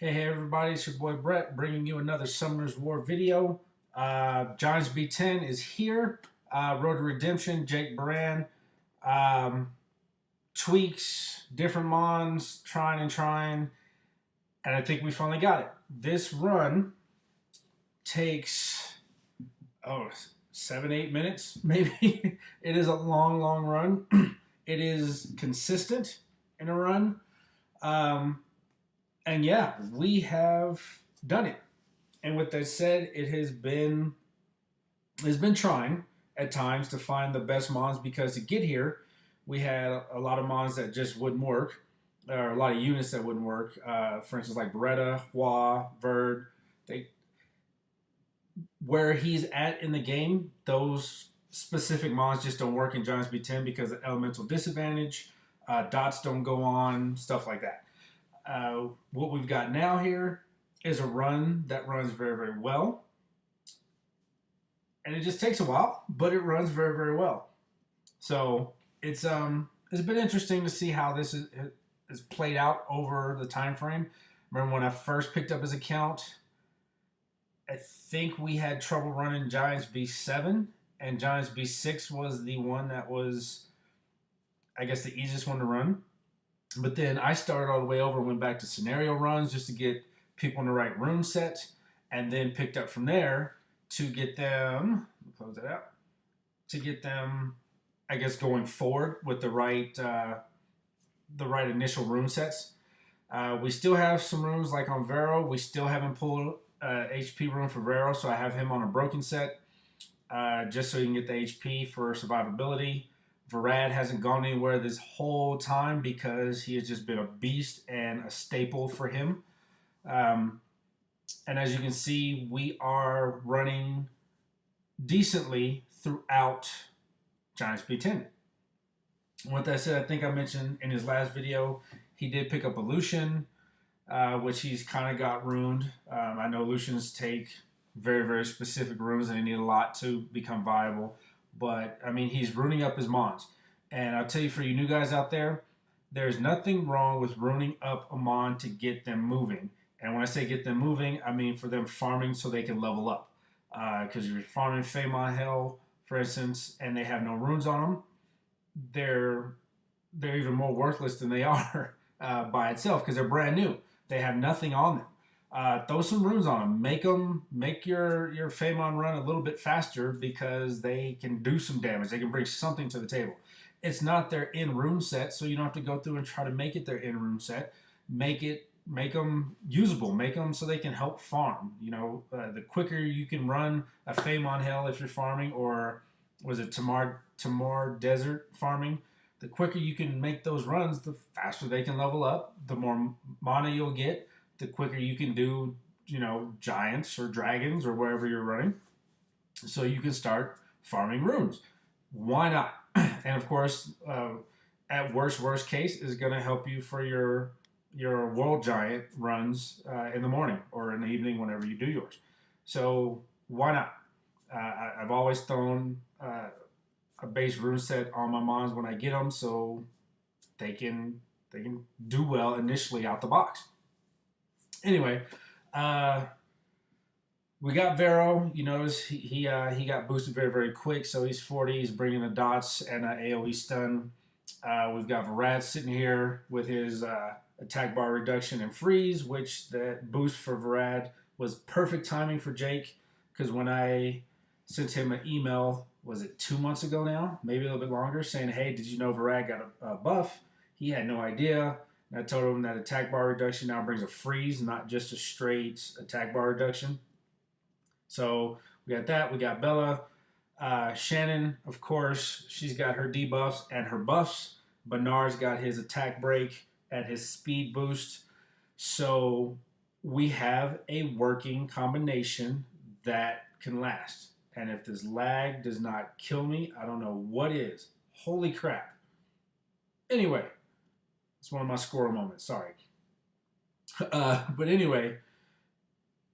Hey everybody, it's your boy Brett bringing you another Summoner's War video. Giants B10 is here. Road to Redemption, Jake Baran. Um, Tweaks, different mons, trying, and I think we finally got it. This run takes, 7, 8 minutes, maybe. It is a long run. It is consistent in a run. Um, and yeah, we have done it. And with that said, it has been trying at times to find the best mons because to get here, we had a lot of mons that just wouldn't work, or a lot of units that wouldn't work. For instance, like Beretta, Hua, Verd. They Where he's at in the game, those specific mons just don't work in Giants B10 because of elemental disadvantage. Dots don't go on, stuff like that. What we've got now here is a run that runs very well, and it just takes a while, but it runs very well. So it's been interesting to see how is played out over the time frame. Remember when I first picked up his account, I think we had trouble running Giants B7, and Giants B6 was the one that was, I guess, the easiest one to run. But then I started all the way over and went back to scenario runs just to get people in the right rune set, and then picked up from there to get them. Close it out. To get them, I guess, going forward with the right initial rune sets. We still have some runes like on Vero. We still haven't pulled HP rune for Vero, so I have him on a broken set just so you can get the HP for survivability. Varad hasn't gone anywhere this whole time because he has just been a beast and a staple for him. Um, and as you can see, we are running decently throughout Giants B10. With that said, I think I mentioned in his last video, he did pick up a Lucian, which he's kind of got ruined. I know Lucians take very specific runes and they need a lot to become viable. But, I mean, he's ruining up his mons. And I'll tell you, for you new guys out there, there's nothing wrong with ruining up a mon to get them moving. And when I say get them moving, I mean for them farming so they can level up. Because if you're farming Famon Hell, for instance, and they have no runes on them, they're they're even more worthless than they are by itself because they're brand new. They have nothing on them. Throw some runes on them. Make your Famon run a little bit faster because they can do some damage. They can bring something to the table. It's not their in rune set, so you don't have to go through and try to make it their in rune set. Make them usable. Make them so they can help farm. The quicker you can run a Famon Hell if you're farming, or was it Tamar Desert farming, the quicker you can make those runs, the faster they can level up, the more mana you'll get, the quicker you can do, giants or dragons or wherever you're running. So you can start farming runes. Why not? And of course, at worst case, is going to help you for your world giant runs in the morning or in the evening whenever you do yours. So why not? I've always thrown a base rune set on my mons when I get them, so they can do well initially out the box. Anyway, uh, we got Vero. You notice he got boosted very quick, so he's 40. He's bringing the dots and AOE stun. We've got Varad sitting here with his attack bar reduction and freeze, which that boost for Varad was perfect timing for Jake because when I sent him an email, was it 2 months ago now, maybe a little bit longer, saying, hey, did you know Varad got a buff? He had no idea. And I told him that attack bar reduction now brings a freeze, not just a straight attack bar reduction. So we got that. We got Bella. Shannon, of course, she's got her debuffs and her buffs. Bernard's got his attack break and his speed boost. So we have a working combination that can last. And if this lag does not kill me, I don't know what is. Holy crap. Anyway, it's one of my squirrel moments. Sorry. But anyway,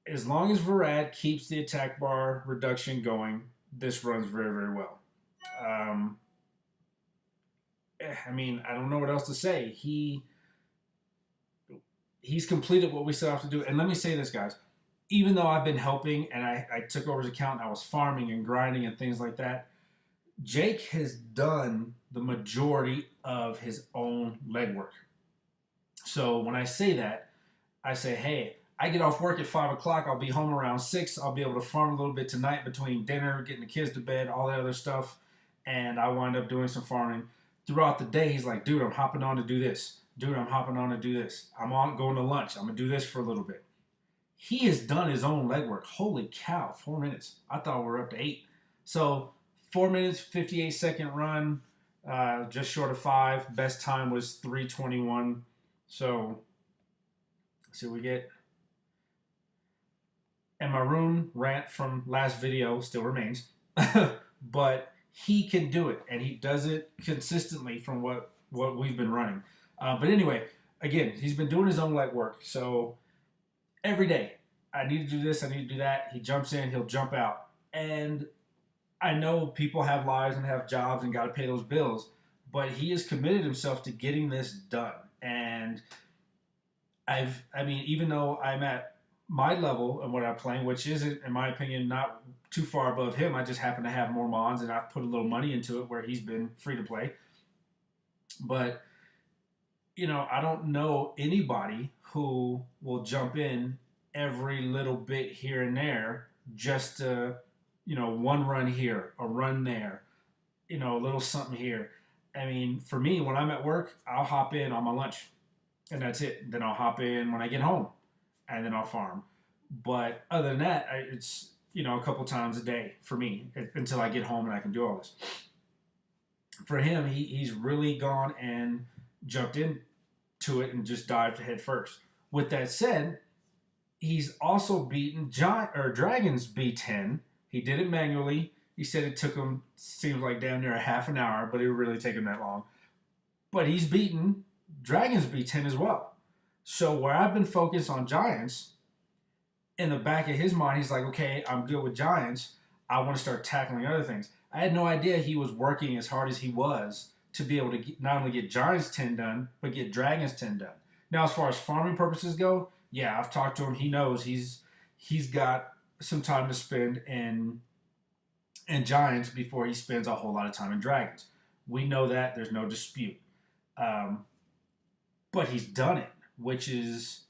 as long as Varad keeps the attack bar reduction going, this runs very well. Um, I mean, I don't know what else to say. he's completed what we still have to do. And let me say this, guys. Even though I've been helping and I took over his account and I was farming and grinding and things like that, Jake has done the majority of his own legwork. So when I say that, I say, hey, I get off work at 5 o'clock. I'll be home around 6. I'll be able to farm a little bit tonight between dinner, getting the kids to bed, all that other stuff. And I wind up doing some farming. Throughout the day, he's like, dude, I'm hopping on to do this. Dude, I'm hopping on to do this. I'm on going to lunch. I'm going to do this for a little bit. He has done his own legwork. Holy cow, 4 minutes. I thought we were up to 8. So 4 minutes, 58-second run, just short of 5. Best time was 3:21. So, see what we get. And my rune rant from last video still remains. But he can do it, and he does it consistently from what we've been running. But anyway, again, he's been doing his own legwork. So every day, I need to do this, I need to do that. He jumps in, he'll jump out. And I know people have lives and have jobs and got to pay those bills, but he has committed himself to getting this done. And I mean, even though I'm at my level of what I'm playing, which isn't, in my opinion, not too far above him, I just happen to have more mons and I've put a little money into it where he's been free to play. But, you know, I don't know anybody who will jump in every little bit here and there just to, you know, one run here, a run there, you know, a little something here. I mean, for me, when I'm at work, I'll hop in on my lunch and that's it. Then I'll hop in when I get home and then I'll farm. But other than that, it's, you know, a couple times a day for me until I get home and I can do all this. For him, he's really gone and jumped into it and just dived head first. With that said, he's also beaten Dragons B10. He did it manually. He said it took him, seems like damn near a half an hour, but it would really take him that long. But he's beaten Dragons B10 as well. So where I've been focused on Giants, in the back of his mind, he's like, okay, I'm good with Giants. I want to start tackling other things. I had no idea he was working as hard as he was to be able to not only get Giants 10 done, but get Dragons 10 done. Now, as far as farming purposes go, yeah, I've talked to him. He knows he's got some time to spend in Giants before he spends a whole lot of time in Dragons. We know that. There's no dispute. But he's done it, which is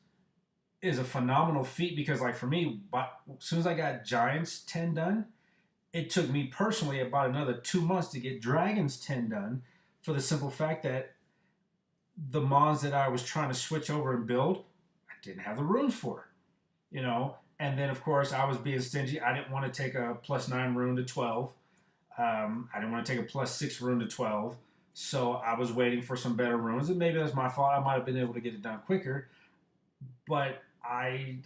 a phenomenal feat because, like, for me, as soon as I got Giants 10 done, it took me personally about another 2 months to get Dragons 10 done for the simple fact that the mons that I was trying to switch over and build, I didn't have the runes for, you know. And then, of course, I was being stingy. I didn't want to take a +9 rune to 12. I didn't want to take a +6 rune to 12. So I was waiting for some better runes. And maybe that's my fault. I might have been able to get it done quicker. But I'm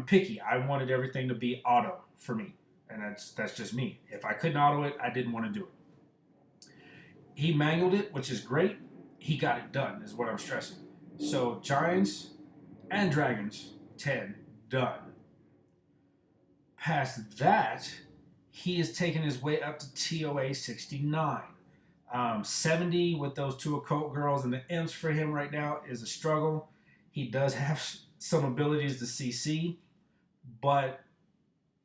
picky. I wanted everything to be auto for me. And that's just me. If I couldn't auto it, I didn't want to do it. He mangled it, which is great. He got it done, is what I'm stressing. So Giants and Dragons 10 done. Past that, he has taken his way up to TOA 69. 70 with those 2 occult girls and the imps for him right now is a struggle. He does have some abilities to CC, but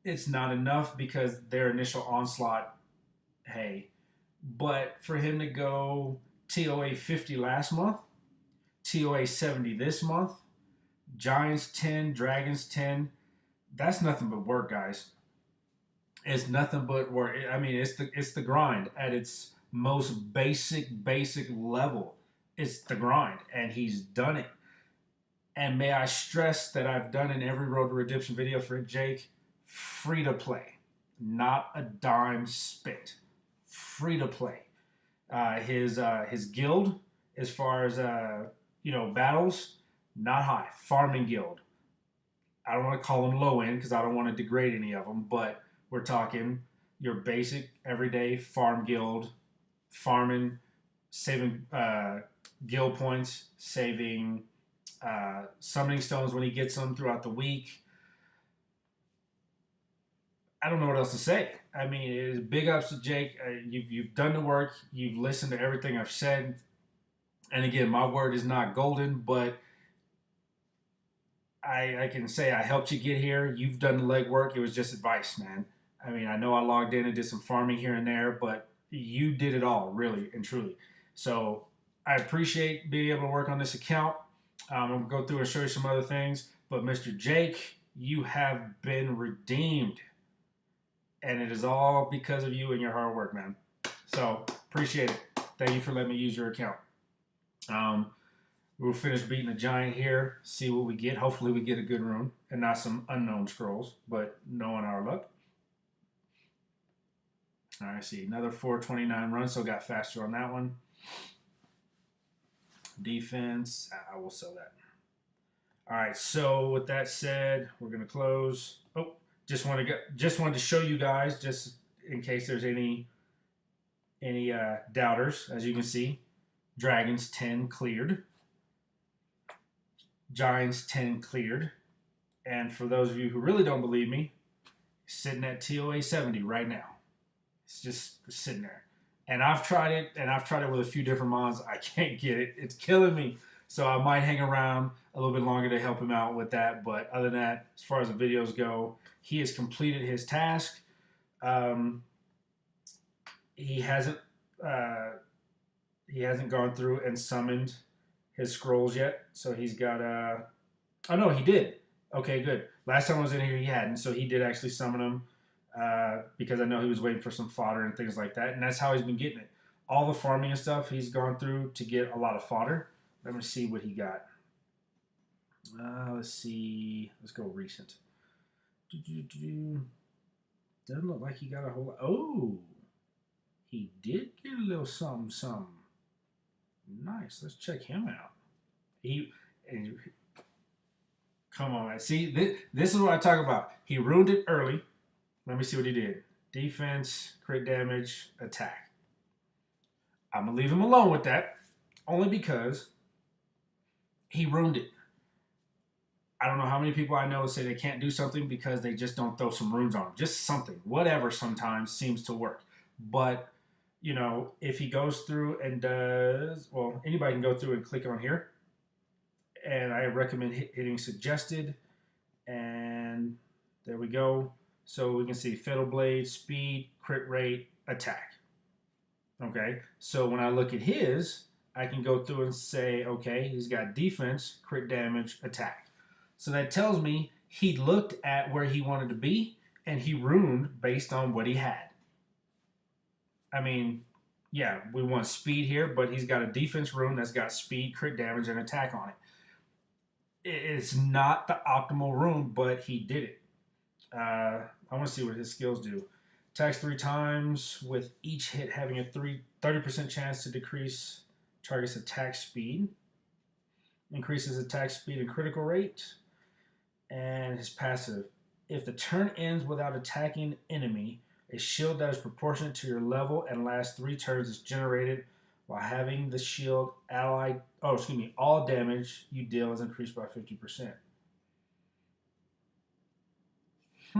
it's not enough because their initial onslaught, hey. But for him to go TOA 50 last month, TOA 70 this month, Giants 10, Dragons 10, that's nothing but work, guys. It's nothing but work. I mean, it's the grind at its most basic level. It's the grind, and he's done it. And may I stress that I've done in every Road to Redemption video for Jake, free to play, not a dime spent, free to play. His guild, as far as battles, not high. Farming guild. I don't want to call them low end because I don't want to degrade any of them, but we're talking your basic everyday farm guild, farming, saving guild points, saving summoning stones when he gets them throughout the week. I don't know what else to say. I mean, it's big ups to Jake. You've done the work. You've listened to everything I've said. And again, my word is not golden, but I can say I helped you get here. You've done the legwork. It was just advice, man. I mean, I know I logged in and did some farming here and there, but you did it all, really and truly. So I appreciate being able to work on this account. I'm going to go through and show you some other things. But Mr. Jake, you have been redeemed. And it is all because of you and your hard work, man. So appreciate it. Thank you for letting me use your account. We'll finish beating the giant here, see what we get. Hopefully we get a good rune and not some unknown scrolls, but knowing our luck. All right, see, another 429 run, so got faster on that one. Defense, I will sell that. All right, so with that said, we're gonna close. Oh, just wanted to show you guys, just in case there's any doubters. As you can see, Dragons 10 cleared. Giants 10 cleared. And for those of you who really don't believe me, sitting at TOA 70 right now. It's just sitting there. And I've tried it, with a few different mods. I can't get it. It's killing me. So I might hang around a little bit longer to help him out with that. But other than that, as far as the videos go, he has completed his task. He hasn't gone through and summoned his scrolls yet, so he's got oh no, he did. Okay, good. Last time I was in here, he hadn't, so he did actually summon them because I know he was waiting for some fodder and things like that, and that's how he's been getting it. All the farming and stuff he's gone through to get a lot of fodder. Let me see what he got. Let's see. Let's go recent. Doesn't look like he got a whole lot. Oh, he did get a little something. Nice. Let's check him out. Come on, man. See, this is what I talk about. He ruined it early. Let me see what he did. Defense, crit damage, attack. I'm going to leave him alone with that, only because he ruined it. I don't know how many people I know say they can't do something because they just don't throw some runes on them. Just something. Whatever sometimes seems to work. But you know, if he goes through and does, well, anybody can go through and click on here. And I recommend hitting suggested. And there we go. So we can see Fiddle Blade, speed, crit rate, attack. Okay, so when I look at his, I can go through and say, okay, he's got defense, crit damage, attack. So that tells me he looked at where he wanted to be and he ruined based on what he had. I mean, yeah, we want speed here, but he's got a defense rune that's got speed, crit damage, and attack on it. It's not the optimal rune, but he did it. I want to see what his skills do. Attacks 3 times, with each hit having a 30% chance to decrease target's attack speed. Increases attack speed and critical rate. And his passive. If the turn ends without attacking enemy, a shield that is proportionate to your level and lasts 3 turns is generated while having the shield allied. Oh, excuse me. All damage you deal is increased by 50%. I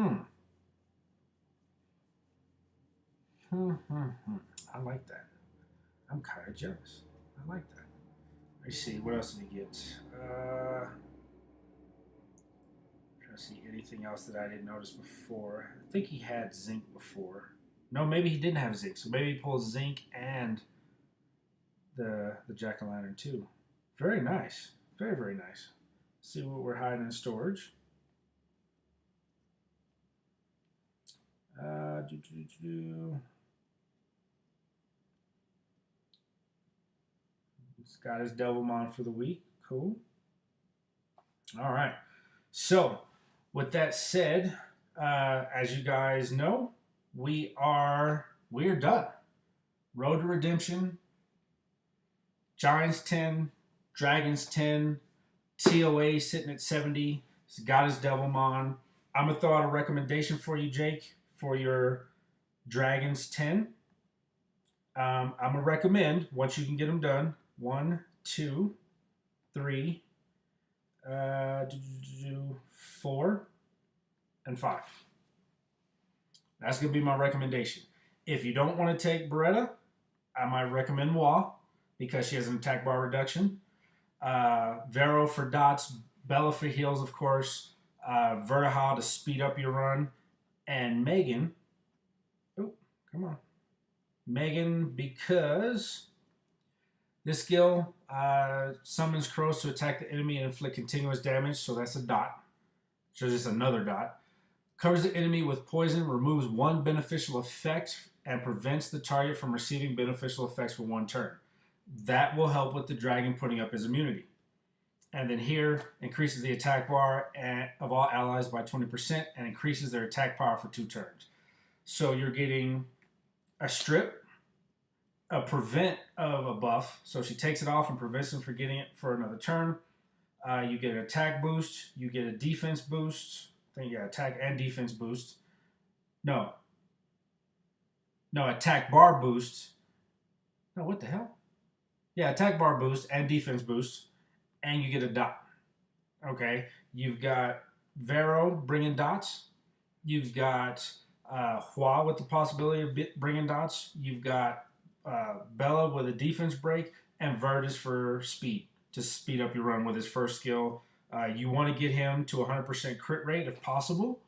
like that. I'm kind of jealous. I like that. Let's see. What else did he get? Trying to see anything else that I didn't notice before. I think he had zinc before. No, maybe he didn't have zinc. So maybe he pulls zinc and the jack-o'-lantern too. Very nice. Very, very nice. Let's see what we're hiding in storage. He's got his Devilmon for the week. Cool. All right. So, with that said, as you guys know, we're done. Road to Redemption, Giants 10, Dragons 10, TOA sitting at 70. He's got his Devilmon. I'm going to throw out a recommendation for you, Jake, for your Dragons 10. I'm going to recommend, once you can get them done, 1, 2, 3, 4, and 5. That's going to be my recommendation. If you don't want to take Beretta, I might recommend Wah because she has an attack bar reduction. Vero for dots Bella for heals, of course. Vertihal to speed up your run. And Megan. Oh, come on. Megan, because this skill summons crows to attack the enemy and inflict continuous damage, so that's a dot. So just another dot. Covers the enemy with poison, removes one beneficial effect, and prevents the target from receiving beneficial effects for one turn. That will help with the dragon putting up his immunity. And then here, increases the attack bar of all allies by 20% and increases their attack power for 2 turns. So you're getting a strip, a prevent of a buff. So she takes it off and prevents him from getting it for another turn. You get an attack boost. You get a defense boost. I think, yeah, attack and defense boost. No, attack bar boost. No, what the hell? Yeah, attack bar boost and defense boost. And you get a dot. Okay, you've got Vero bringing dots. You've got Hua with the possibility of bringing dots. You've got Bella with a defense break, and Virtus for speed to speed up your run with his first skill. You want to get him to 100% crit rate if possible,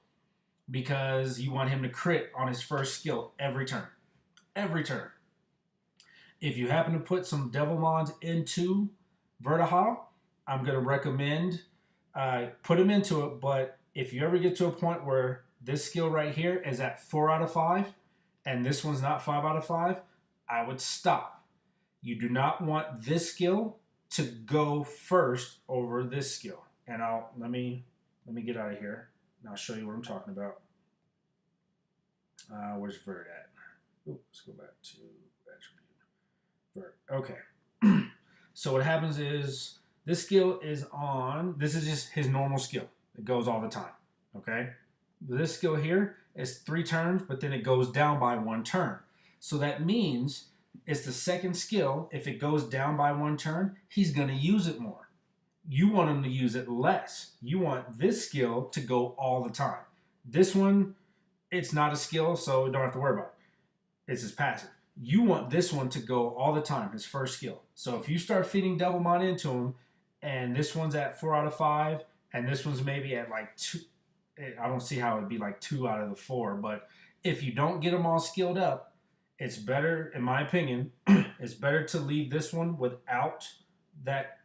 because you want him to crit on his first skill every turn. Every turn. If you happen to put some Devilmons into Vertihal, I'm going to recommend put him into it, but if you ever get to a point where this skill right here is at 4 out of 5, and this one's not 5 out of 5, I would stop. You do not want this skill to go first over this skill. And let me get out of here, and I'll show you what I'm talking about. Where's Vert at? Ooh, let's go back to attribute. Vert. Okay. So what happens is this skill is on. This is just his normal skill. It goes all the time. Okay. This skill here is 3 turns, but then it goes down by 1 turn. So that means it's the second skill. If it goes down by 1 turn, he's going to use it more. You want him to use it less. You want this skill to go all the time. This one, it's not a skill, so don't have to worry about it. It's his passive. You want this one to go all the time, his first skill. So if you start feeding Devilmon into him, and this one's at 4 out of 5, and this one's maybe at like 2, I don't see how it'd be like 2 out of the 4, but if you don't get them all skilled up, it's better, in my opinion, it's better to leave this one without that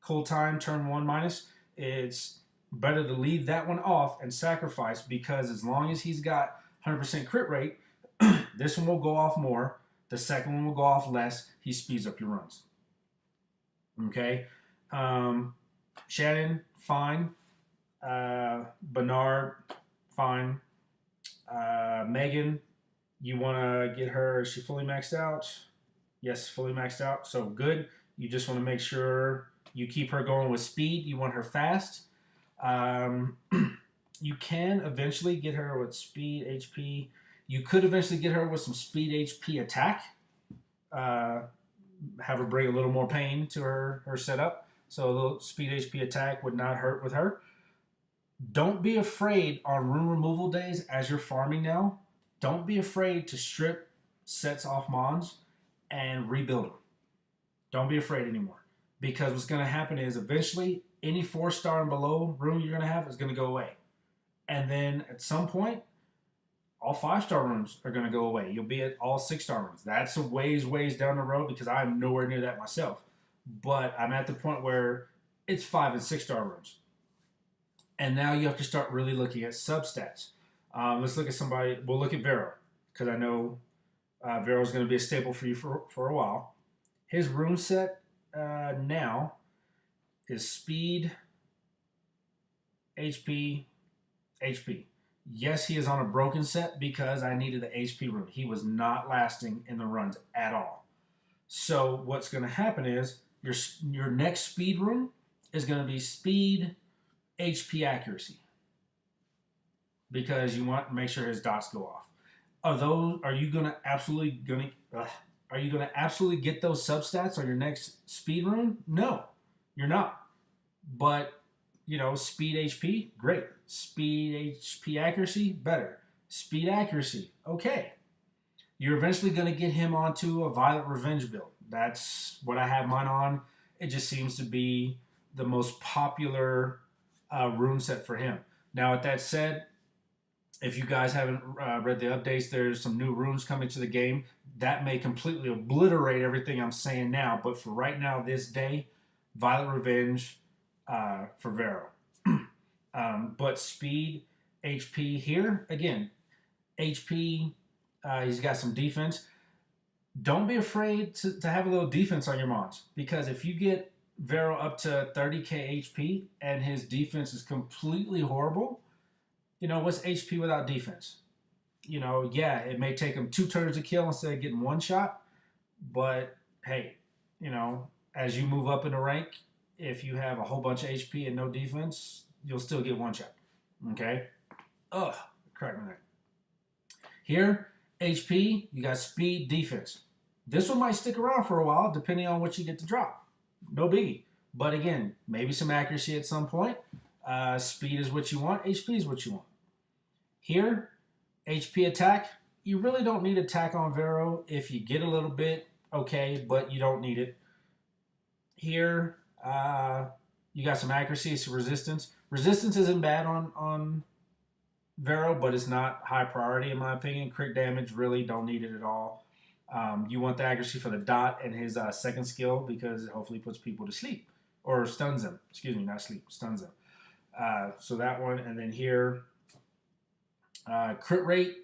cool time, turn 1 minus. It's better to leave that one off and sacrifice, because as long as he's got 100% crit rate, this one will go off more. The second one will go off less. He speeds up your runs. Okay. Shannon, fine. Bernard, fine. Megan, you want to get her, is she fully maxed out? Yes, fully maxed out. So good. You just want to make sure you keep her going with speed. You want her fast. You can eventually get her with speed, HP. You could eventually get her with some speed, HP, attack. Have her bring a little more pain to her setup. So a little speed, HP, attack would not hurt with her. Don't be afraid on rune removal days as you're farming now. Don't be afraid to strip sets off Mons and rebuild them. Don't be afraid anymore. Because what's going to happen is eventually any 4-star and below rune you're going to have is going to go away. And then at some point, all 5-star runes are going to go away. You'll be at all 6-star runes. That's a ways down the road, because I'm nowhere near that myself. But I'm at the point where it's 5 and 6-star runes. And now you have to start really looking at substats. Let's look at somebody. We'll look at Vero, because I know Vero is going to be a staple for you for a while. His rune set now is speed, HP, HP. Yes, he is on a broken set because I needed the HP rune. He was not lasting in the runs at all. So what's going to happen is your next speed rune is going to be speed, HP, accuracy, because you want to make sure his dots go off. Are you going to absolutely get those substats on your next speed rune? No, you're not. But speed, HP, great. Speed, HP, accuracy, better. Speed, accuracy, okay. You're eventually going to get him onto a Violent Revenge build. That's what I have mine on. It just seems to be the most popular rune set for him. Now, with that said, if you guys haven't read the updates, there's some new runes coming to the game that may completely obliterate everything I'm saying now. But for right now, this day, Violent Revenge for Vero. But speed, HP here again. HP, he's got some defense. Don't be afraid to have a little defense on your mons, because if you get Vero up to 30k HP and his defense is completely horrible, you know, what's HP without defense? You know, yeah, it may take him 2 turns to kill instead of getting 1 shot, but hey, you know, as you move up in the rank, if you have a whole bunch of HP and no defense, you'll still get 1 shot. Okay? Ugh, crack my neck. Here, HP, you got speed, defense. This one might stick around for a while, depending on what you get to drop. No biggie. But again, maybe some accuracy at some point. Speed is what you want. HP is what you want. Here, HP attack. You really don't need attack on Vero. If you get a little bit, okay, but you don't need it. Here, you got some accuracy, some resistance. Resistance isn't bad on Vero, but it's not high priority in my opinion. Crit damage, really don't need it at all. You want the accuracy for the dot and his second skill, because it hopefully puts people to sleep. Or stuns them. Excuse me, not sleep, stuns them. So that one, and then here, crit rate,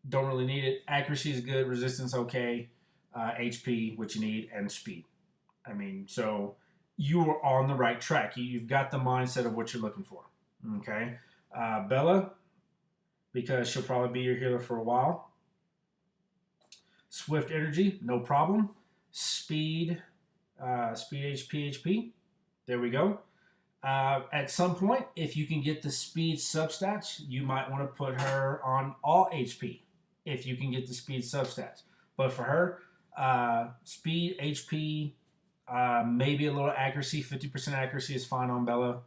don't really need it. Accuracy is good, resistance okay, HP, what you need, and speed. I mean, so you are on the right track. You've got the mindset of what you're looking for. Okay, Bella, because she'll probably be your healer for a while. Swift energy, no problem. Speed, speed, HP. There we go. At some point, if you can get the speed substats, you might want to put her on all HP if you can get the speed substats. But for her, speed, HP, maybe a little accuracy, 50% accuracy is fine on Bella.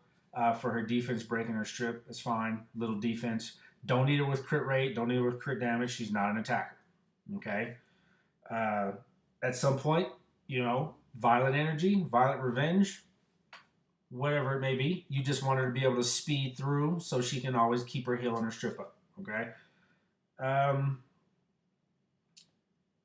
For her defense, breaking her strip is fine. Little defense. Don't need her with crit rate. Don't need her with crit damage. She's not an attacker. Okay? At some point, you know, violent energy, violent revenge, whatever it may be. You just want her to be able to speed through so she can always keep her heal on her strip up. Okay?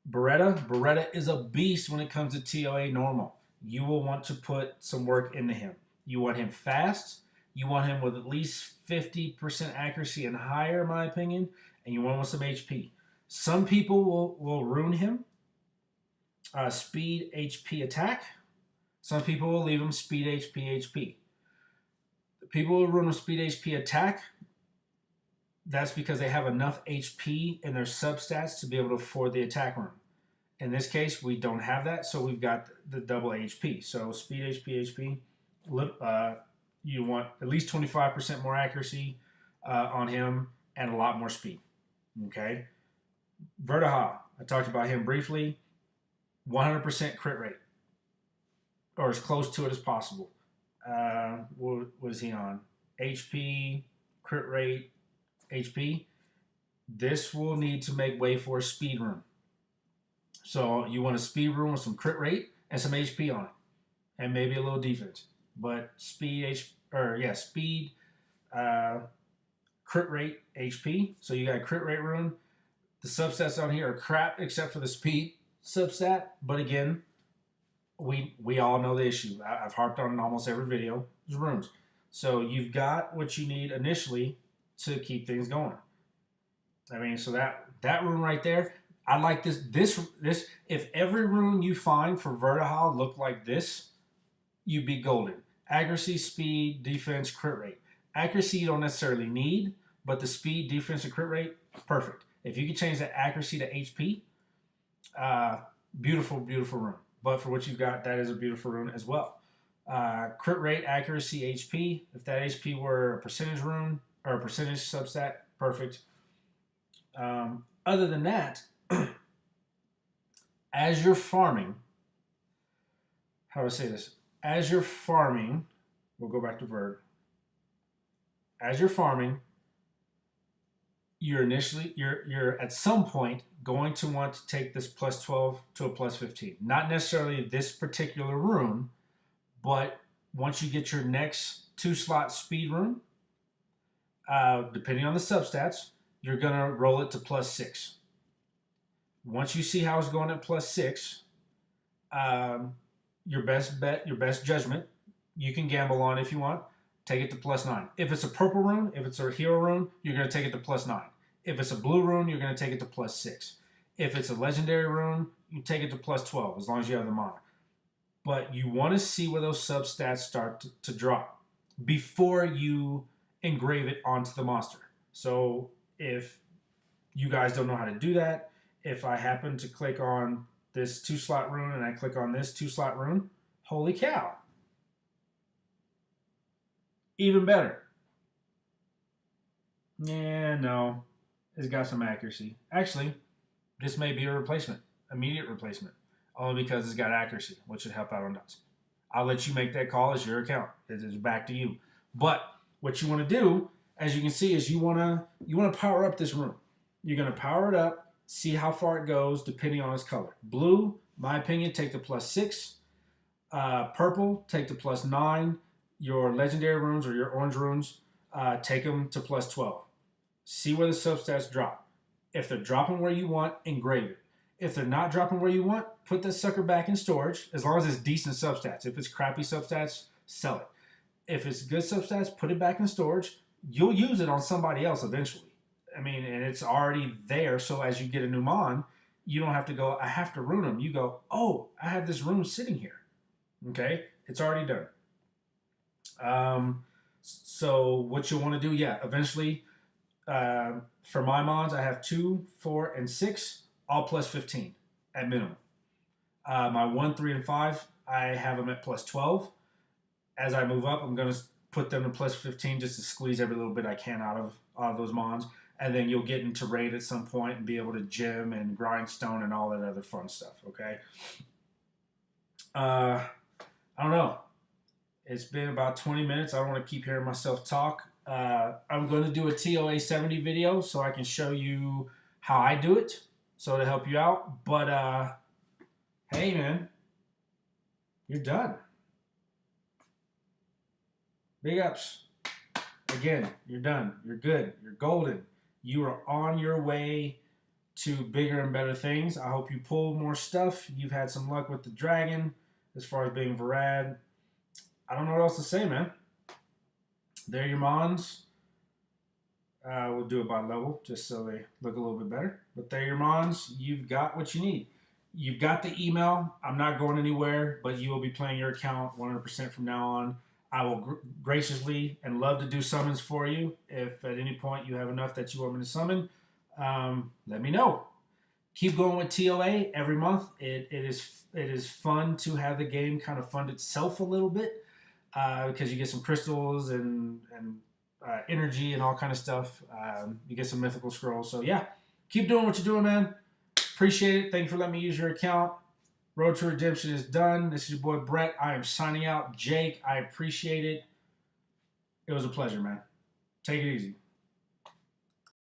Beretta is a beast when it comes to TOA normal. You will want to put some work into him. You want him fast. You want him with at least 50% accuracy and higher, in my opinion. And you want him with some HP. Some people will rune him. Speed, HP, attack. Some people will leave him speed, HP. The people who rune him speed, HP, attack, that's because they have enough HP in their substats to be able to afford the attack rune. In this case, we don't have that, so we've got the double HP. So speed, HP. You want at least 25% more accuracy on him and a lot more speed. Okay? Vertaha, I talked about him briefly. 100% crit rate, or as close to it as possible. What was he on? HP, crit rate, HP. This will need to make way for a speed rune. So you want a speed rune with some crit rate and some HP on it, and maybe a little defense. But speed, speed, crit rate, HP. So you got a crit rate rune. The substats on here are crap except for the speed substat. But again, we all know the issue. I've harped on in almost every video. There's runes. So you've got what you need initially to keep things going. I mean, so that rune right there, I like this. If every rune you find for Vertihal looked like this, you'd be golden. Accuracy, speed, defense, crit rate. Accuracy you don't necessarily need, but the speed, defense, and crit rate, perfect. If you could change that accuracy to HP, beautiful, beautiful rune. But for what you've got, that is a beautiful rune as well. Crit rate, accuracy, HP. If that HP were a percentage rune or a percentage substat, perfect. Other than that, as you're farming, how do I say this? As you're farming, we'll go back to Verd. As you're farming, you're at some point going to want to take this plus 12 to a plus 15. Not necessarily this particular rune, but once you get your next 2-slot speed rune, depending on the substats, you're going to roll it to +6. Once you see how it's going at +6, your best bet, your best judgment, you can gamble on if you want, take it to +9. If it's a purple rune, if it's a hero rune, you're going to take it to +9. If it's a blue rune, you're going to take it to +6. If it's a legendary rune, you take it to +12, as long as you have the mana. But you want to see where those substats start to drop before you engrave it onto the monster. So if you guys don't know how to do that, if I happen to click on this 2-slot rune and I click on this 2-slot rune, holy cow. Even better. Yeah, no. It's got some accuracy. Actually, this may be a replacement. Immediate replacement. Only because it's got accuracy, which should help out on dots. I'll let you make that call. It's your account. It's back to you. But what you want to do, as you can see, is you want to power up this rune. You're going to power it up, see how far it goes depending on its color. Blue, my opinion, take the +6. Purple, take the +9. Your legendary runes or your orange runes, take them to +12. See where the substats drop. If they're dropping where you want, engrave it. If they're not dropping where you want, put that sucker back in storage, as long as it's decent substats. If it's crappy substats, sell it. If it's good substats, put it back in storage. You'll use it on somebody else eventually. I mean, and it's already there, so as you get a new mon, you don't have to go, I have to rune them. You go, oh, I have this rune sitting here. Okay? It's already done. So what you'll want to do, eventually, for my mons, I have 2, 4, and 6, all +15 at minimum. My 1, 3, and 5, I have them at +12. As I move up, I'm going to put them to +15 just to squeeze every little bit I can out of those mons. And then you'll get into raid at some point and be able to gem and grindstone and all that other fun stuff, okay? I don't know. It's been about 20 minutes. I don't want to keep hearing myself talk. I'm going to do a TOA 70 video so I can show you how I do it, so to help you out. But, hey, man, you're done. Big ups. Again, you're done. You're good. You're golden. You are on your way to bigger and better things. I hope you pull more stuff. You've had some luck with the dragon as far as being Varad. I don't know what else to say, man. They're your mons. We'll do it by level just so they look a little bit better. But they're your mons. You've got what you need. You've got the email. I'm not going anywhere, but you will be playing your account 100% from now on. I will graciously and love to do summons for you. If at any point you have enough that you want me to summon, let me know. Keep going with TOA every month. It is fun to have the game kind of fund itself a little bit because you get some crystals and energy and all kind of stuff. You get some mythical scrolls. So yeah, keep doing what you're doing, man. Appreciate it. Thank you for letting me use your account. Road to Redemption is done. This is your boy Brett. I am signing out. Jake, I appreciate it. It was a pleasure, man. Take it easy.